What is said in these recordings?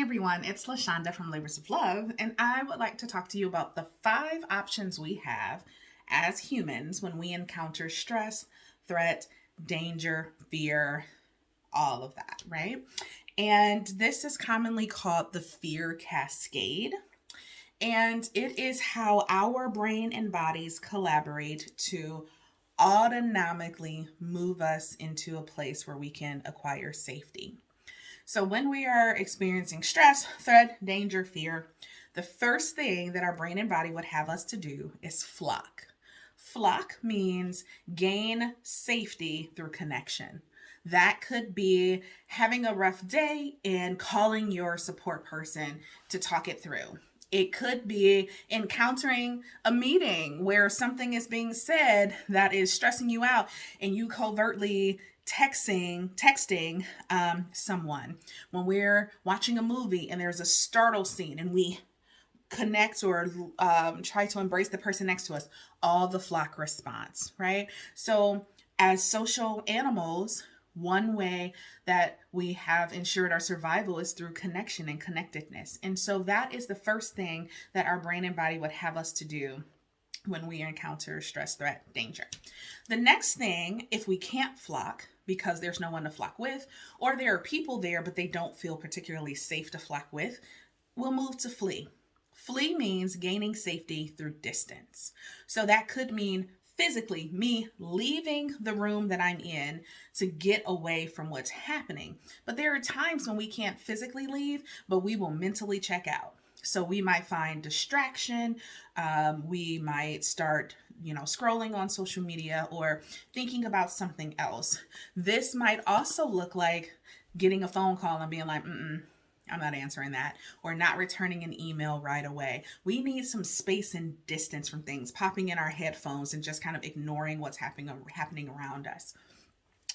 everyone, it's LaShonda from Labors of Love, and I would like to talk to you about the 5 options we have as humans when we encounter stress, threat, danger, fear, all of that, right? And this is commonly called the fear cascade. And it is how our brain and bodies collaborate to autonomically move us into a place where we can acquire safety. So, when we are experiencing stress, threat, danger, fear, the first thing that our brain and body would have us to do is flock. Flock means gain safety through connection. That could be having a rough day and calling your support person to talk it through. It could be encountering a meeting where something is being said that is stressing you out and you covertly texting someone. When we're watching a movie and there's a startle scene and we connect or try to embrace the person next to us, all the flock response, right? So, as social animals, one way that we have ensured our survival is through connection and connectedness. And so, that is the first thing that our brain and body would have us to do when we encounter stress, threat, danger. The next thing, if we can't flock because there's no one to flock with, or there are people there but they don't feel particularly safe to flock with, we'll move to flee. Flee means gaining safety through distance. So that could mean physically me leaving the room that I'm in to get away from what's happening. But there are times when we can't physically leave, but we will mentally check out. So we might find distraction. We might start, scrolling on social media or thinking about something else. This might also look like getting a phone call and being like, I'm not answering that, or not returning an email right away. We need some space and distance from things, popping in our headphones and just kind of ignoring what's happening around us.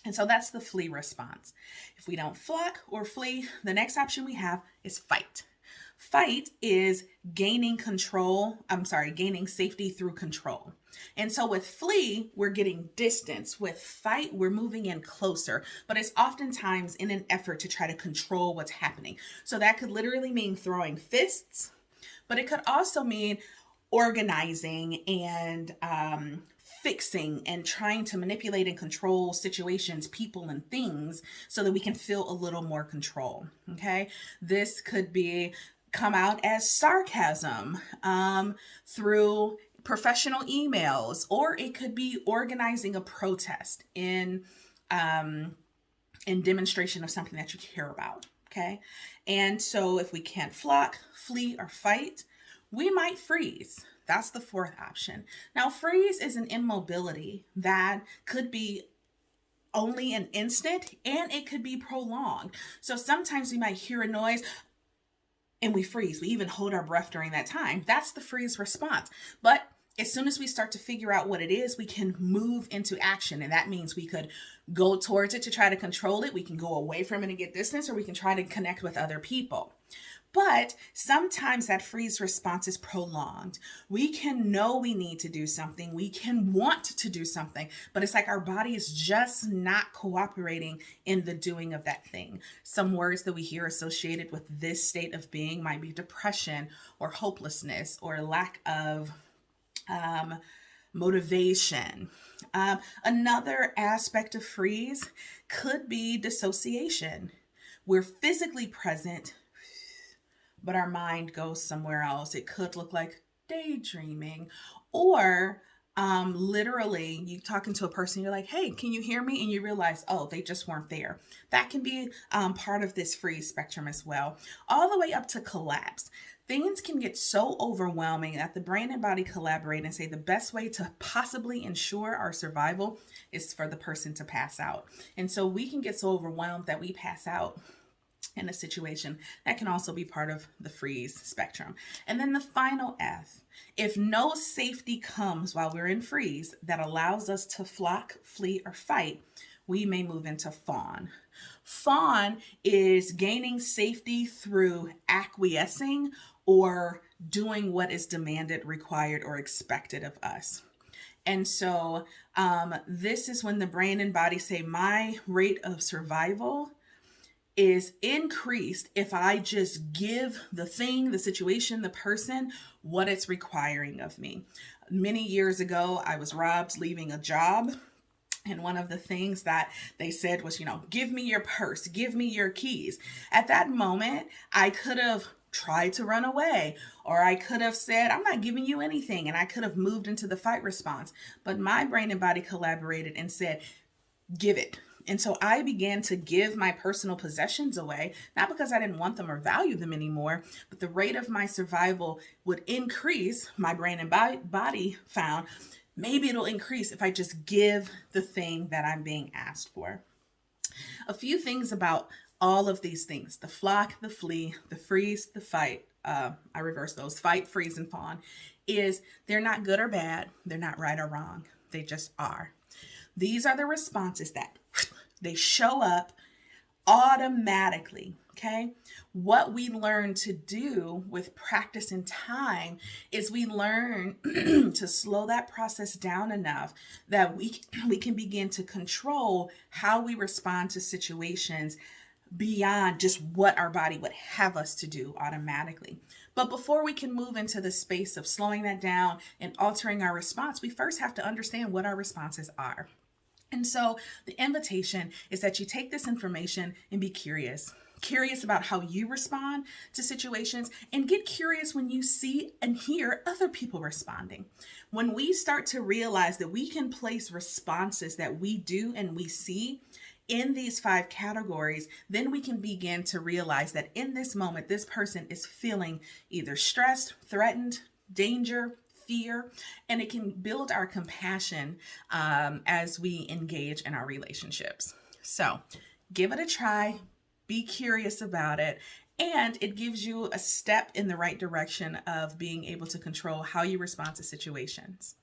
And so that's the flee response. If we don't flock or flee, the next option we have is fight. Fight is gaining safety through control. And so with flee, we're getting distance. With fight, we're moving in closer, but it's oftentimes in an effort to try to control what's happening. So that could literally mean throwing fists, but it could also mean organizing and fixing and trying to manipulate and control situations, people, and things so that we can feel a little more control. Okay. This could be come out as sarcasm through professional emails, or it could be organizing a protest in demonstration of something that you care about. Okay. And so if we can't flock, flee, or fight, we might freeze. That's the fourth option. Now, freeze is an immobility that could be only an instant and it could be prolonged. So sometimes we might hear a noise and we freeze. We even hold our breath during that time. That's the freeze response. But as soon as we start to figure out what it is, we can move into action. And that means we could go towards it to try to control it. We can go away from it and get distance, or we can try to connect with other people. But sometimes that freeze response is prolonged. We can know we need to do something. We can want to do something, but it's like our body is just not cooperating in the doing of that thing. Some words that we hear associated with this state of being might be depression or hopelessness or lack of motivation. Another aspect of freeze could be dissociation. We're physically present, but our mind goes somewhere else. It could look like daydreaming, or literally you talking to a person, you're like, hey, can you hear me? And you realize, oh, they just weren't there. That can be part of this freeze spectrum as well, all the way up to collapse. Things can get so overwhelming that the brain and body collaborate and say the best way to possibly ensure our survival is for the person to pass out. And so we can get so overwhelmed that we pass out in a situation. That can also be part of the freeze spectrum. And then the final F, if no safety comes while we're in freeze that allows us to flock, flee, or fight, we may move into fawn. Fawn is gaining safety through acquiescing or doing what is demanded, required, or expected of us. And so this is when the brain and body say, my rate of survival is increased if I just give the thing, the situation, the person, what it's requiring of me. Many years ago, I was robbed leaving a job. And one of the things that they said was, give me your purse, give me your keys. At that moment, I could have tried to run away, or I could have said, I'm not giving you anything. And I could have moved into the fight response. But my brain and body collaborated and said, give it. And so I began to give my personal possessions away, not because I didn't want them or value them anymore, but the rate of my survival would increase. My brain and body found maybe it'll increase if I just give the thing that I'm being asked for. A few things about all of these things: the flock, the flee, the freeze, the fight. I reverse those: fight, freeze, and fawn. Is they're not good or bad. They're not right or wrong. They just are. These are the responses that they show up automatically. Okay. What we learn to do with practice and time is we learn to slow that process down enough that we can begin to control how we respond to situations beyond just what our body would have us to do automatically. But before we can move into the space of slowing that down and altering our response, we first have to understand what our responses are. And so the invitation is that you take this information and be curious about how you respond to situations, and get curious when you see and hear other people responding. When we start to realize that we can place responses that we do and we see in these 5 categories, then we can begin to realize that in this moment, this person is feeling either stressed, threatened, danger, fear, and it can build our compassion as we engage in our relationships. So give it a try, be curious about it, and it gives you a step in the right direction of being able to control how you respond to situations.